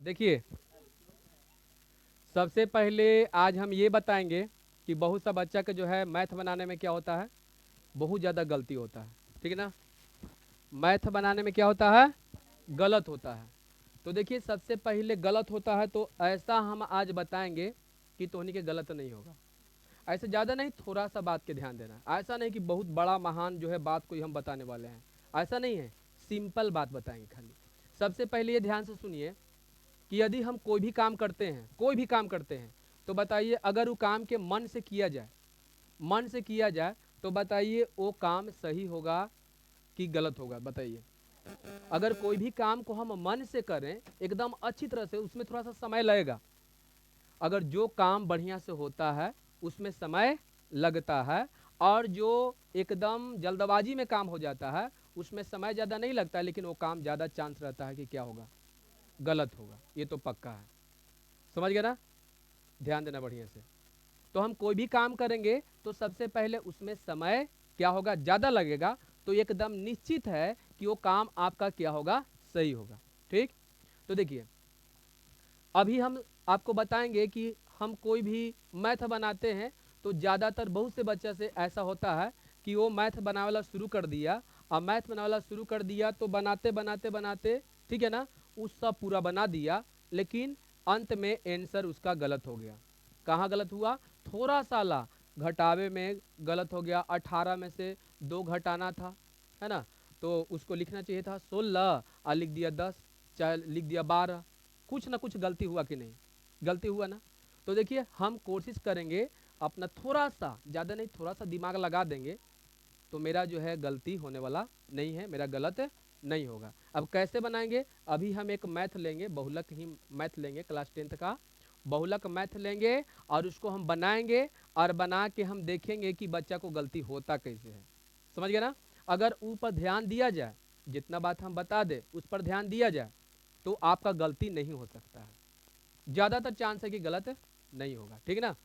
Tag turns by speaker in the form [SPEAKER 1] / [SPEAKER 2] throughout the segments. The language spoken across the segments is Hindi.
[SPEAKER 1] देखिए, सबसे पहले आज हम ये बताएंगे कि बहुत सा बच्चा का जो है मैथ बनाने में क्या होता है, बहुत ज़्यादा गलती होता है। ठीक है ना। मैथ बनाने में क्या होता है, गलत होता है। तो देखिए, सबसे पहले गलत होता है तो ऐसा हम आज बताएंगे कि तोहनी के गलत नहीं होगा। ऐसे ज़्यादा नहीं, थोड़ा सा बात के ध्यान देना। ऐसा नहीं कि बहुत बड़ा महान जो है बात कोई हम बताने वाले हैं, ऐसा नहीं है। सिंपल बात बताएंगे खाली। सबसे पहले ये ध्यान से सुनिए कि यदि हम कोई भी काम करते हैं, कोई भी काम करते हैं, तो बताइए अगर वो काम के मन से किया जाए, मन से किया जाए, तो बताइए वो काम सही होगा कि गलत होगा, बताइए। अगर कोई भी काम को हम मन से करें एकदम अच्छी तरह से, उसमें थोड़ा सा समय लगेगा। अगर जो काम बढ़िया से होता है उसमें समय लगता है, और जो एकदम जल्दबाजी में काम हो जाता है उसमें समय ज़्यादा नहीं लगता है, लेकिन वो काम ज़्यादा चांस रहता है कि क्या होगा, गलत होगा। ये तो पक्का है। समझ गए ना। ध्यान देना बढ़िया से। तो हम कोई भी काम करेंगे तो सबसे पहले उसमें समय क्या होगा, ज़्यादा लगेगा। तो एकदम निश्चित है कि वो काम आपका क्या होगा, सही होगा। ठीक। तो देखिए, अभी हम आपको बताएंगे कि हम कोई भी मैथ बनाते हैं तो ज़्यादातर बहुत से बच्चे से ऐसा होता है कि वो मैथ बनाने वाला शुरू कर दिया, और मैथ बनाने वाला शुरू कर दिया तो बनाते बनाते बनाते, ठीक है ना, उस सब पूरा बना दिया, लेकिन अंत में आंसर उसका गलत हो गया। कहाँ गलत हुआ, थोड़ा सा ला घटावे में गलत हो गया। 18 में से 2 घटाना था, है ना, तो उसको लिखना चाहिए था 16 और लिख दिया 10, चाहे लिख दिया 12। कुछ ना कुछ गलती हुआ कि नहीं, गलती हुआ ना। तो देखिए, हम कोशिश करेंगे अपना थोड़ा सा, ज़्यादा नहीं, थोड़ा सा दिमाग लगा देंगे तो मेरा जो है गलती होने वाला नहीं है, मेरा गलत नहीं होगा। अब कैसे बनाएंगे, अभी हम एक मैथ लेंगे, बहुलक ही मैथ लेंगे, क्लास 10th का बहुलक मैथ लेंगे, और उसको हम बनाएंगे, और बना के हम देखेंगे कि बच्चा को गलती होता कैसे है। समझ गए ना। अगर ऊपर ध्यान दिया जाए, जितना बात हम बता दे उस पर ध्यान दिया जाए, तो आपका गलती नहीं हो सकता है। ज़्यादातर चांस है कि गलत नहीं होगा। ठीक है ना।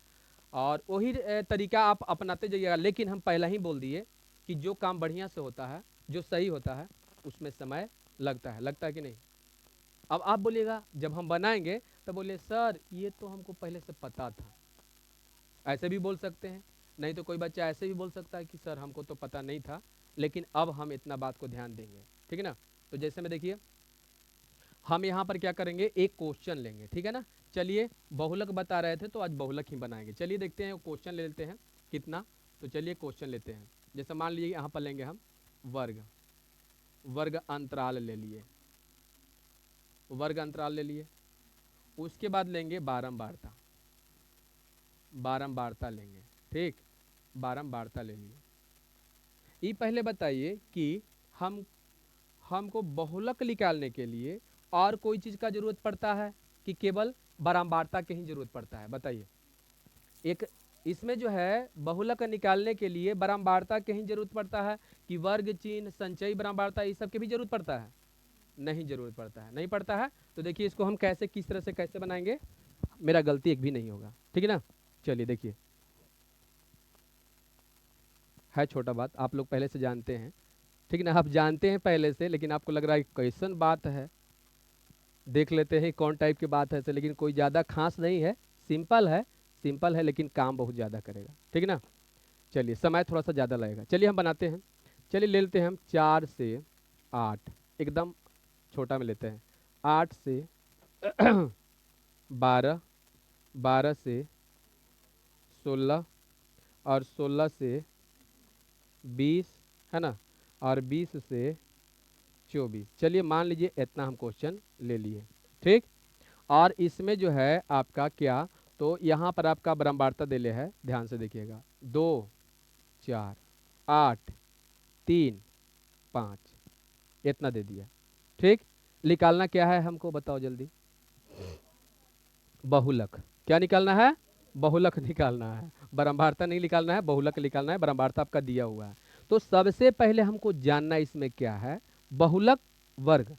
[SPEAKER 1] और वही तरीका आप अपनाते जाइएगा, लेकिन हम पहले ही बोल दिए कि जो काम बढ़िया से होता है, जो सही होता है, उसमें समय लगता है। लगता है कि नहीं। अब आप बोलिएगा जब हम बनाएंगे तो बोलिए सर ये तो हमको पहले से पता था, ऐसे भी बोल सकते हैं। नहीं तो कोई बच्चा ऐसे भी बोल सकता है कि सर हमको तो पता नहीं था, लेकिन अब हम इतना बात को ध्यान देंगे। ठीक है ना। तो जैसे में देखिए, हम यहाँ पर क्या करेंगे, एक क्वेश्चन लेंगे। ठीक है ना। चलिए, बहुलक बता रहे थे तो आज बहुलक ही बनाएंगे। चलिए देखते हैं क्वेश्चन ले लेते हैं कितना। तो चलिए क्वेश्चन लेते हैं। जैसे मान लीजिए यहाँ पर लेंगे हम वर्ग, वर्ग अंतराल ले लिए, वर्ग अंतराल ले लिए। उसके बाद लेंगे बारंबारता, बारंबारता लेंगे। ठीक, बारंबारता ले लिए। ये पहले बताइए कि हम हमको बहुलक निकालने के लिए और कोई चीज़ का जरूरत पड़ता है कि केवल बारंबारता की ही जरूरत पड़ता है, बताइए। एक इसमें जो है बहुलक निकालने के लिए बारंबारता की ही जरूरत पड़ता है कि वर्ग चिन्ह, संचयी बारंबारता, इस सब की भी जरूरत पड़ता है? नहीं जरूरत पड़ता है, नहीं पड़ता है। तो देखिए इसको हम कैसे, किस तरह से कैसे बनाएंगे, मेरा गलती एक भी नहीं होगा। ठीक है ना। चलिए देखिए, है छोटा बात, आप लोग पहले से जानते हैं। ठीक है ना, आप जानते हैं पहले से, लेकिन आपको लग रहा है कैसन बात है, देख लेते हैं कौन टाइप की बात है ऐसे। लेकिन कोई ज़्यादा खास नहीं है, सिंपल है, सिंपल है, लेकिन काम बहुत ज़्यादा करेगा। ठीक है ना। चलिए, समय थोड़ा सा ज़्यादा लगेगा। चलिए हम बनाते हैं। चलिए ले लेते हैं हम 4 से 8, एकदम छोटा में लेते हैं। 8 से 12, 12 से 16, और 16 से 20, है ना, और 20 से 24। चलिए मान लीजिए इतना हम क्वेश्चन ले लिए। ठीक। और इसमें जो है आपका क्या, तो यहाँ पर आपका बारंबारता दे ले है, ध्यान से देखिएगा, 2, 4, 8, 3, 5, इतना दे दिया। ठीक। निकालना क्या है हमको, बताओ जल्दी। बहुलक। क्या निकालना है, बहुलक निकालना है, बारंबारता नहीं निकालना है, बहुलक निकालना है। बारंबारता आपका दिया हुआ है। तो सबसे पहले हमको जानना इसमें क्या है, बहुलक वर्ग।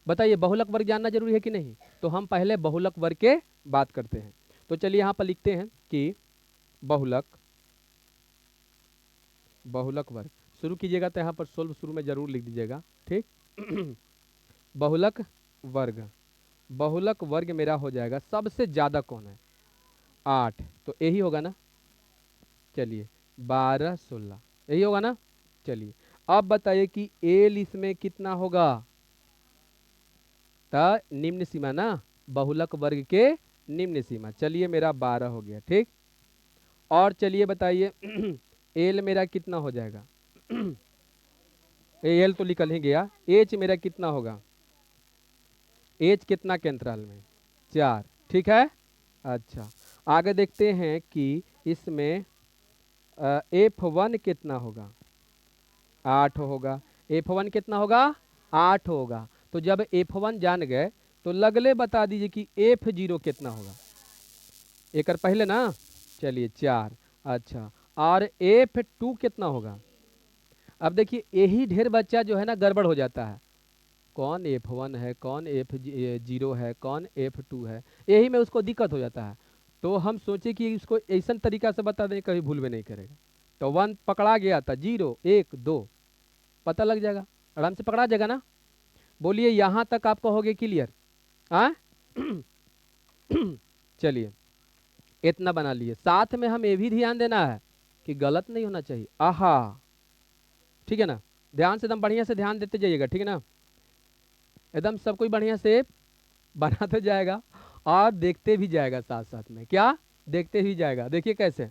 [SPEAKER 1] बताइए, बहुलक वर्ग जानना जरूरी है कि नहीं। तो हम पहले बहुलक वर्ग के बात करते हैं। तो चलिए यहाँ पर लिखते हैं कि बहुलक, बहुलक वर्ग शुरू कीजिएगा तो यहाँ पर सोल्व शुरू में जरूर लिख दीजिएगा। ठीक। बहुलक वर्ग, बहुलक वर्ग मेरा हो जाएगा, सबसे ज्यादा कौन है? 8, तो यही होगा ना। चलिए 12 16 यही होगा ना। चलिए अब बताइए कि एल इसमें कितना होगा? निम्न सीमा ना, बहुलक वर्ग के निम्न सीमा। चलिए मेरा 12 हो गया, ठीक। और चलिए बताइए एल मेरा कितना हो जाएगा? एल तो निकल ही गया, एच मेरा कितना होगा? एच कितना के अंतराल में? 4, ठीक है। अच्छा आगे देखते हैं कि इसमें F1 कितना होगा? 8 होगा। F1 कितना होगा? 8 होगा। तो जब F1 जान गए तो लगले बता दीजिए कि F0 कितना होगा? एक पहले ना। चलिए 4। अच्छा और F2 कितना होगा? अब देखिए यही ढेर बच्चा जो है ना गड़बड़ हो जाता है, कौन F1 है, कौन F0 है, कौन F2 है, यही में उसको दिक्कत हो जाता है। तो हम सोचे कि इसको ऐसा तरीका से बता दें कहीं भूल भी नहीं करेगा। तो 1 पकड़ा गया था, 0 1 2 पता लग जाएगा, आराम से पकड़ा जाएगा ना। बोलिए यहाँ तक आपको हो गया क्लियर? हाँ चलिए इतना बना लिए। साथ में हम ये भी ध्यान देना है कि गलत नहीं होना चाहिए। आहा, ठीक है ना। ध्यान से एकदम बढ़िया से ध्यान देते जाइएगा, ठीक है ना। एकदम सब कोई बढ़िया से बनाते जाएगा और देखते भी जाएगा, साथ साथ में क्या देखते ही जाएगा। देखिए कैसे,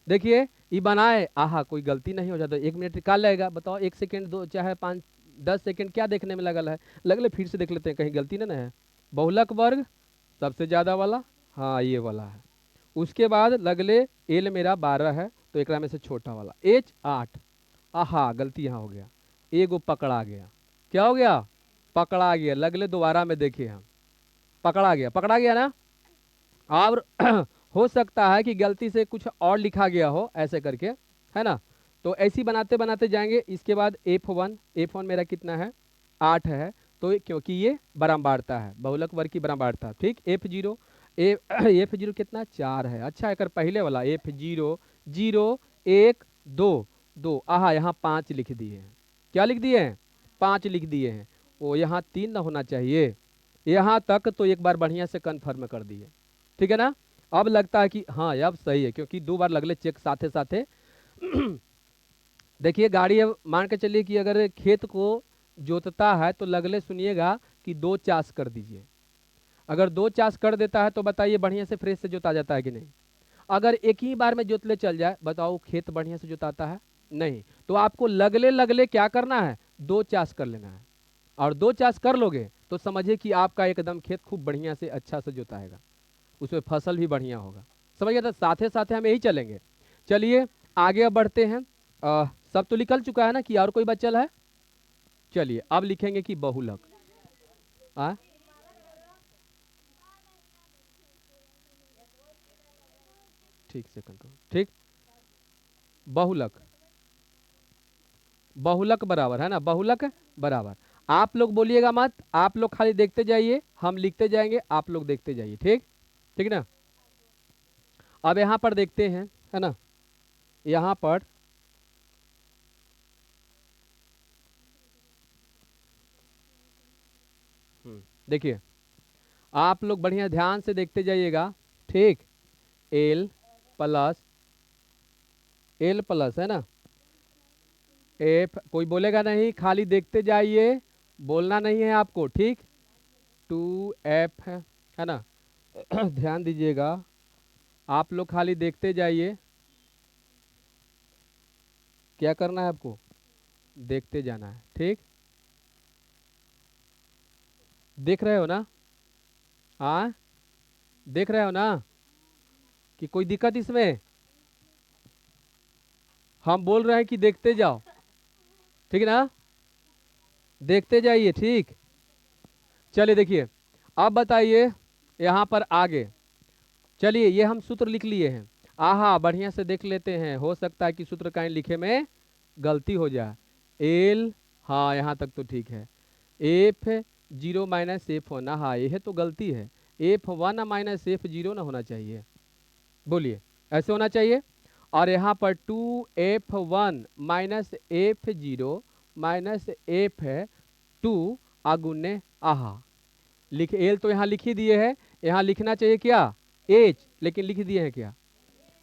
[SPEAKER 1] देखिए ये बनाए, आहा कोई गलती नहीं हो जाता। 1 मिनट निकाल लेगा, बताओ 1 सेकंड, 2 चाहे 5 10 सेकंड क्या देखने में लगल है? लगले फिर से देख लेते हैं कहीं गलती ना है। बहुलक वर्ग सबसे ज्यादा वाला, हाँ ये वाला है। उसके बाद लगले एल मेरा 12 है, तो एक में से छोटा वाला एच 8। आहा गलती यहाँ हो गया, एगो पकड़ा गया। क्या हो गया? पकड़ा गया। लगले दोबारा में देखिए हम, पकड़ा गया, पकड़ा गया ना। और हो सकता है कि गलती से कुछ और लिखा गया हो ऐसे करके, है ना। तो ऐसी बनाते बनाते जाएंगे। इसके बाद F1 मेरा कितना है? 8 है। तो क्योंकि ये बराबरता है, बहुलक वर्ग की बराबरता, ठीक। F0 F0 कितना? 4 है। अच्छा एक पहले वाला F0 0 1 2 2, आहा यहाँ 5 लिख दिए हैं। क्या लिख दिए हैं? 5 लिख दिए हैं। वो यहाँ 3 ना होना चाहिए। यहाँ तक तो एक बार बढ़िया से कन्फर्म कर दिए, ठीक है ना। अब लगता है कि हाँ अब सही है, क्योंकि 2 बार लगले चेक साथे साथे देखिए गाड़ी, अब मान के चलिए कि अगर खेत को जोतता है तो लगले सुनिएगा कि 2 चास कर दीजिए। अगर 2 चास कर देता है तो बताइए बढ़िया से फ्रेश से जोता जाता है कि नहीं? अगर एक ही बार में जोतले चल जाए, बताओ खेत बढ़िया से जोताता है? नहीं। तो आपको लगले लगले क्या करना है? 2 चास कर लेना है। और 2 चास कर लोगे तो समझिए कि आपका एकदम खेत खूब बढ़िया से अच्छा से जोताएगा, उसमें फसल भी बढ़िया होगा। समझ गया? तो साथे साथे हम यही चलेंगे। चलिए आगे अब बढ़ते हैं। सब तो निकल चुका है ना, कि और कोई बचल है? चलिए अब लिखेंगे कि बहुलक। आ ठीक से कंट्रोल, ठीक। बहुलक, बहुलक बराबर है ना, बहुलक बराबर। आप लोग बोलिएगा मत, आप लोग खाली देखते जाइए, हम लिखते जाएंगे, आप लोग देखते जाइए, ठीक। ठीक ना। अब यहाँ पर देखते हैं, है ना। यहाँ पर देखिए, आप लोग बढ़िया ध्यान से देखते जाइएगा, ठीक। एल प्लस, एल प्लस है ना, एफ, कोई बोलेगा नहीं, खाली देखते जाइए, बोलना नहीं है आपको, ठीक। 2F है ना ध्यान दीजिएगा, आप लोग खाली देखते जाइए, क्या करना है आपको? देखते जाना है, ठीक। देख रहे हो ना? हाँ देख रहे हो ना कि कोई दिक्कत इसमें? हम बोल रहे हैं कि देखते जाओ, ठीक है ना, देखते जाइए, ठीक। चलिए देखिए, अब बताइए यहाँ पर आगे। चलिए ये हम सूत्र लिख लिए हैं। आहा बढ़िया से देख लेते हैं, हो सकता है कि सूत्र कहीं लिखे में गलती हो जाए। एल, हाँ यहाँ तक तो ठीक है। F0 माइनस F1, हाँ यह तो गलती है। F1 माइनस F0 ना होना चाहिए, बोलिए ऐसे होना चाहिए। और यहाँ पर 2F1 minus F0 minus F2 आगुने, आहा एल तो यहाँ लिख ही दिए है, यहाँ लिखना चाहिए क्या एच, लेकिन लिख दिए हैं क्या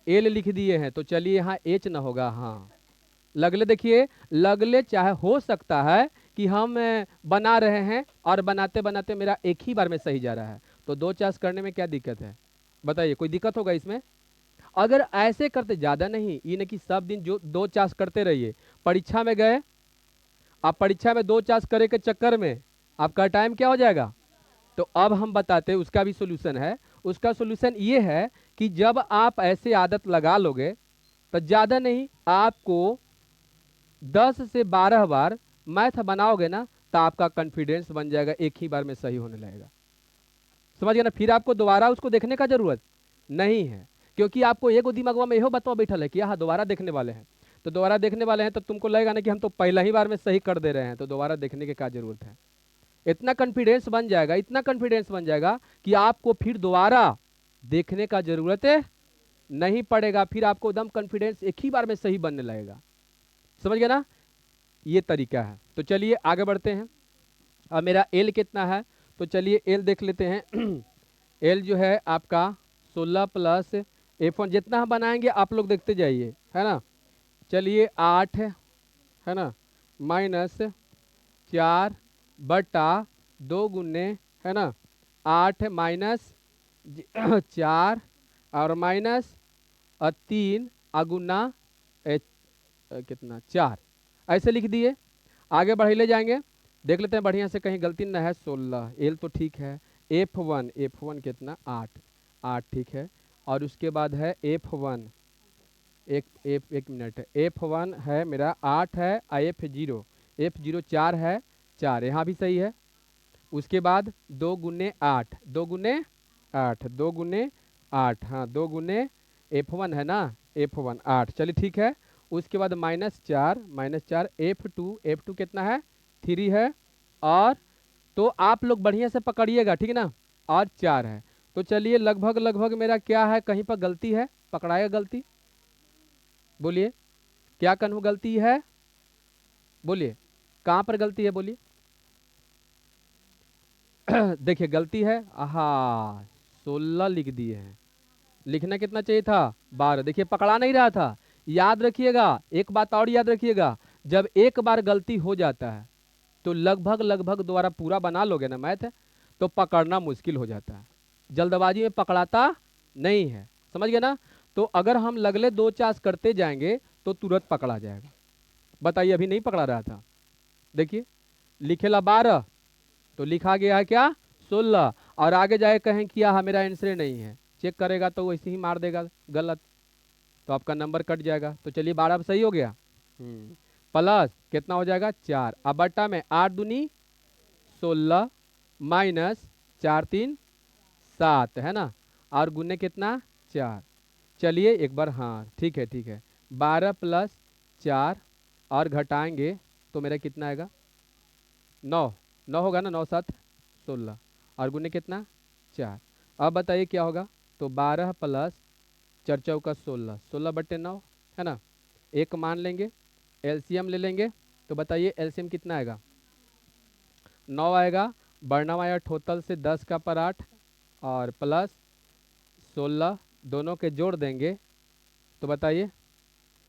[SPEAKER 1] एल लिख दिए हैं, तो चलिए यहाँ एच ना होगा। हाँ लगले देखिए, लगले चाहे हो सकता है कि हम बना रहे हैं और बनाते बनाते मेरा एक ही बार में सही जा रहा है, तो 2 चांस करने में क्या दिक्कत है, बताइए कोई दिक्कत होगा इसमें? अगर ऐसे करते, ज्यादा नहीं, ये नहीं कि सब दिन जो 2 चांस करते रहिए, परीक्षा में गए आप, परीक्षा में 2 चांस करे के चक्कर में आपका टाइम क्या हो जाएगा। तो अब हम बताते हैं उसका भी सोल्यूशन है। उसका सोल्यूशन ये है कि जब आप ऐसे आदत लगा लोगे तो ज्यादा नहीं, आपको 10 से 12 बार मैथ बनाओगे ना, तो आपका कॉन्फिडेंस बन जाएगा, एक ही बार में सही होने लगेगा। समझ गए ना, फिर आपको दोबारा उसको देखने का जरूरत नहीं है, क्योंकि आपको एगो दिमागवा में यहो बतवा बैठल है कि हाँ दोबारा देखने वाले हैं, तो दोबारा देखने वाले हैं तो तुमको लगेगा ना कि हम तो पहला ही बार में सही कर दे रहे हैं, तो दोबारा देखने की क्या जरूरत है। इतना कॉन्फिडेंस बन जाएगा, इतना कॉन्फिडेंस बन जाएगा कि आपको फिर दोबारा देखने का जरूरत नहीं पड़ेगा, फिर आपको एकदम कॉन्फिडेंस एक ही बार में सही बनने लगेगा। समझ गए ना, ये तरीका है। तो चलिए आगे बढ़ते हैं। अब मेरा एल कितना है, तो चलिए एल देख लेते हैं। एल जो है आपका 16 प्लस F1, जितना हम बनाएंगे आप लोग देखते जाइए, है ना। चलिए 8 है ना, माइनस 4 बटा 2 गुने, है ना, 8 माइनस 4 और माइनस 3 अगुना कितना 4, ऐसे लिख दिए। आगे बढ़े जाएंगे, देख लेते हैं बढ़िया से कहीं गलती ना है। 16 एल तो ठीक है, F1 कितना 8, 8 ठीक है, और उसके बाद है F1, एक मिनट है, F1 है मेरा 8 है, F0 4 है, 4 यहाँ भी सही है। उसके बाद 2 गुने 8, 2 गुने 8, 2 गुने 8, हाँ 2 गुने F1 है ना, F1 8, चलिए ठीक है। उसके बाद -4 F2 कितना है 3 है, और तो आप लोग बढ़िया से पकड़िएगा ठीक है ना, और 4 है। तो चलिए लगभग लगभग मेरा क्या है, कहीं पर गलती है, पकड़ाएगा गलती, बोलिए क्या कन्हू गलती है, बोलिए कहाँ पर गलती है बोलिए। देखिए गलती है, हाँ 16 लिख दिए हैं, लिखना कितना चाहिए था 12, देखिए पकड़ा नहीं रहा था। याद रखिएगा, एक बात और याद रखिएगा, जब एक बार गलती हो जाता है तो लगभग लगभग दोबारा पूरा बना लोगे ना मैथ, तो पकड़ना मुश्किल हो जाता है, जल्दबाजी में पकड़ाता नहीं है, समझ गए ना। तो अगर हम लगले 2 चांस करते जाएंगे तो तुरंत पकड़ा जाएगा। बताइए अभी नहीं पकड़ा रहा था, देखिए लिखेला 12 तो लिखा गया है क्या 16, और आगे जाए कहें किया हाँ मेरा आंसर नहीं है, चेक करेगा तो वैसे ही मार देगा गलत, तो आपका नंबर कट जाएगा। तो चलिए 12 सही हो गया, प्लस कितना हो जाएगा 4, अब बट्टा में 8 दूनी 16 माइनस 4 3 7 है ना, और गुने कितना 4। चलिए एक बार, हाँ ठीक है ठीक है, 12 प्लस 4 और घटाएंगे तो मेरा कितना आएगा 9, 9 होगा ना, 9 7 16 और गुने कितना 4। अब बताइए क्या होगा, तो 12 प्लस 4 चौका 16, 16 बट्टे 9 है ना, एक मान लेंगे, एलसीएम ले लेंगे, तो बताइए एलसीएम कितना आएगा 9 आएगा, बढ़ना आया टोटल से 10 का पर 8 और प्लस 16, दोनों के जोड़ देंगे तो बताइए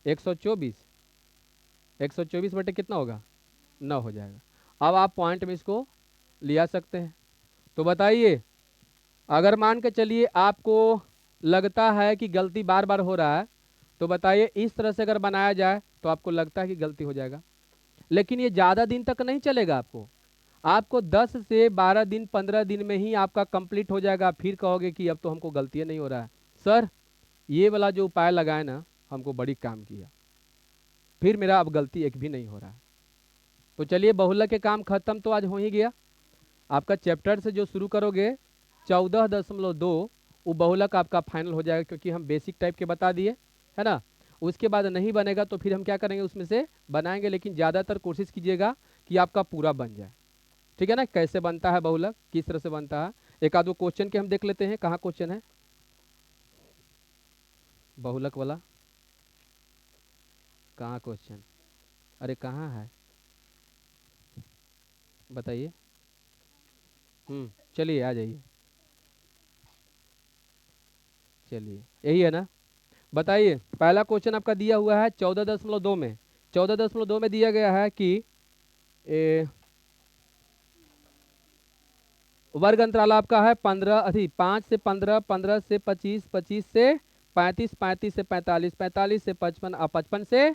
[SPEAKER 1] 124, 124 बटे कितना होगा 9 हो जाएगा। अब आप पॉइंट में इसको लिया सकते हैं। तो बताइए अगर मान के चलिए आपको लगता है कि गलती बार बार हो रहा है, तो बताइए इस तरह से अगर बनाया जाए तो आपको लगता है कि गलती हो जाएगा, लेकिन ये ज़्यादा दिन तक नहीं चलेगा, आपको 10 से 12 दिन 15 दिन में ही आपका कंप्लीट हो जाएगा। फिर कहोगे कि अब तो हमको गलतियाँ नहीं हो रहा है सर, ये वाला जो उपाय लगाए ना हमको बड़ी काम किया, फिर मेरा अब गलती एक भी नहीं हो रहा है। तो चलिए बहुलक के काम खत्म तो आज हो ही गया। आपका चैप्टर से जो शुरू करोगे 14.2 वो बहुलक आपका फाइनल हो जाएगा, क्योंकि हम बेसिक टाइप के बता दिए है ना। उसके बाद नहीं बनेगा तो फिर हम क्या करेंगे, उसमें से बनाएंगे, लेकिन ज़्यादातर कोशिश कीजिएगा कि आपका पूरा बन जाए, ठीक है ना। कैसे बनता है बहुलक, किस तरह से बनता है, एक आध दो क्वेश्चन के हम देख लेते हैं। कहाँ क्वेश्चन है बहुलक वाला, कहाँ क्वेश्चन, अरे कहाँ है बताइए। चलिए आ जाइए, चलिए यही है ना। बताइए, पहला क्वेश्चन आपका दिया हुआ है 14.2 में, 14.2 में दिया गया है कि ए, वर्ग अंतराल आपका है 15, 5 से 15, 15 से 25, 25 से 35, 35 से 45, 45 से 55 और 55 से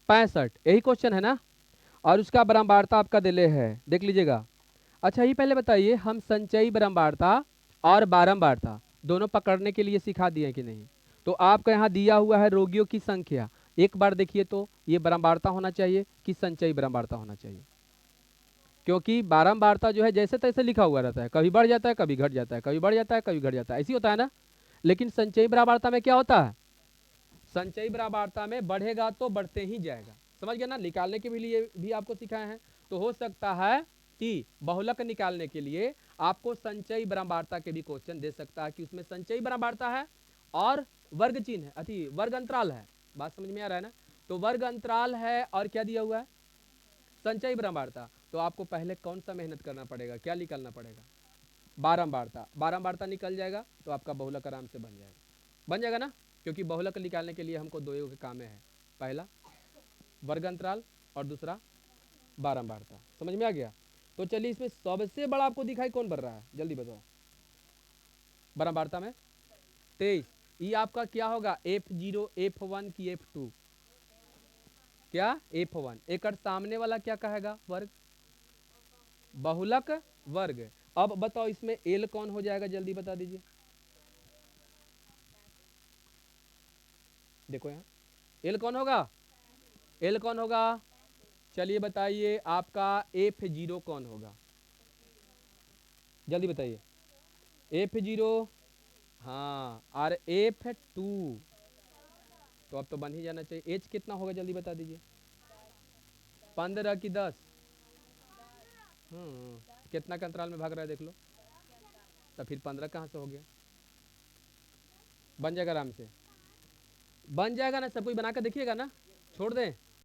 [SPEAKER 1] 65, यही क्वेश्चन है ना। और उसका बारंबारता आपका दिले है, देख लीजिएगा। अच्छा ये पहले बताइए, हम संचयी बारंबारता और बारंबारता दोनों पकड़ने के लिए सिखा दिए कि नहीं। तो आपका यहाँ दिया हुआ है रोगियों की संख्या, एक बार देखिए तो ये बारंबारता होना चाहिए कि संचयी बारंबारता होना चाहिए, क्योंकि बारंबारता जो है जैसे तैसे लिखा हुआ रहता है, कभी बढ़ जाता है कभी घट जाता है, कभी बढ़ जाता है कभी घट जाता है, ऐसी होता है ना। लेकिन संचयी बारंबारता में क्या होता है, संचयी बारंबारता में बढ़ेगा तो बढ़ते ही जाएगा, समझ गया ना। निकालने के लिए भी आपको सिखाए हैं, तो हो सकता है कि बहुलक निकालने के लिए आपको संचयी बारंबारता के भी क्वेश्चन दे सकता है कि उसमें संचयी बारंबारता है और वर्ग चिन्ह है, वर्ग अंतराल है। बात समझ में आ रहा है ना। तो वर्ग अंतराल है और क्या दिया हुआ है, संचयी बारंबारता। तो आपको पहले कौन सा मेहनत करना पड़ेगा, क्या निकालना पड़ेगा, बारंबारता। बारंबारता निकल जाएगा तो आपका बहुलक आराम से बन जाएगा, बन जाएगा ना। क्योंकि बहुलक निकालने के लिए हमको दो के काम है, पहला वर्ग अंतराल और दूसरा बारंबारता, समझ में आ गया। तो चलिए, इसमें सबसे बड़ा आपको दिखाई कौन बढ़ रहा है, जल्दी बताओ। बारंबारता में 23, ये आपका क्या होगा, F0, F1 की F2, क्या F1। एक सामने वाला क्या कहेगा, वर्ग, बहुलक वर्ग। अब बताओ इसमें एल कौन हो जाएगा, जल्दी बता दीजिए। देखो यहाँ एल कौन होगा, एल कौन होगा, चलिए बताइए आपका F0 कौन होगा, जल्दी बताइए। F0, हाँ, और F2 तो अब तो बन ही जाना चाहिए। एच कितना होगा, जल्दी बता दीजिए। 15 की 10, कितना के अंतराल में भाग रहा है देख लो, तो फिर 15 कहाँ से हो गया, बन जाएगा आराम से, बन जाएगा ना। सब कोई बना कर देखिएगा ना, छोड़ दें।